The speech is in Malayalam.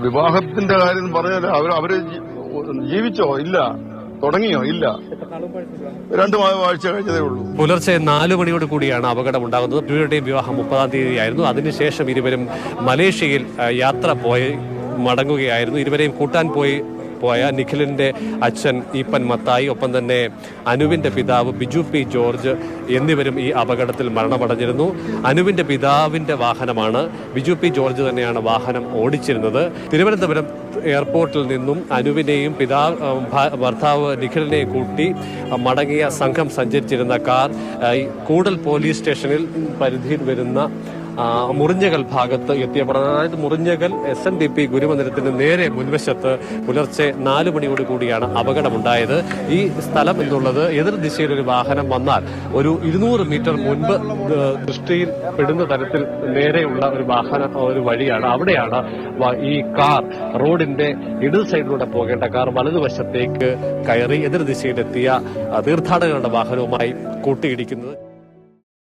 വിവാഹത്തിന്റെ കാര്യം പറഞ്ഞാൽ അവര് ജീവിച്ചോ? ഇല്ല. തുടങ്ങിയോ? ഇല്ല. 2 ആഴ്ച കഴിഞ്ഞതേ ഉള്ളൂ. പുലർച്ചെ 4 മണിയോട് കൂടിയാണ് അപകടം ഉണ്ടാകുന്നത്. ഇരുവരുടെയും വിവാഹം 30-ാം തീയതിയായിരുന്നു. അതിനുശേഷം ഇരുവരും മലേഷ്യയിൽ യാത്ര പോയി മടങ്ങുകയായിരുന്നു. ഇരുവരെയും കൂട്ടാൻ പോയ നിഖിലിന്റെ അച്ഛൻ ഈപ്പൻ മത്തായി, ഒപ്പം തന്നെ അനുവിന്റെ പിതാവ് ബിജു പി ജോർജ് എന്നിവരും ഈ അപകടത്തിൽ മരണമടഞ്ഞിരുന്നു. അനുവിന്റെ പിതാവിന്റെ വാഹനമാണ്, ബിജു പി ജോർജ് തന്നെയാണ് വാഹനം ഓടിച്ചിരുന്നത്. തിരുവനന്തപുരം എയർപോർട്ടിൽ നിന്നും അനുവിനെയും ഭർത്താവ് നിഖിലിനെയും കൂട്ടി മടങ്ങിയ സംഘം സഞ്ചരിച്ചിരുന്ന കാർ കൂടൽ പോലീസ് സ്റ്റേഷനിൽ പരിധിയിൽ വരുന്ന മുറിഞ്ഞകൽ ഭാഗത്ത് എത്തിയപ്പോൾ, അതായത് മുറിഞ്ഞകൽ SNDP ഗുരുമന്ദിരത്തിന് നേരെ മുൻവശത്ത് പുലർച്ചെ 4 മണിയോട് കൂടിയാണ് അപകടമുണ്ടായത്. ഈ സ്ഥലം എന്നുള്ളത് എതിർ ദിശയിൽ ഒരു വാഹനം വന്നാൽ ഒരു 200 മീറ്റർ മുൻപ് ദൃഷ്ടിയിൽ പെടുന്ന തരത്തിൽ നേരെയുള്ള ഒരു വഴിയാണ്. അവിടെയാണ് ഈ കാർ, റോഡിന്റെ ഇടത് സൈഡിലൂടെ പോകേണ്ട കാർ വലതുവശത്തേക്ക് കയറി എതിർ ദിശയിലെത്തിയ തീർത്ഥാടകരുടെ വാഹനവുമായി കൂട്ടിയിടിക്കുന്നത്.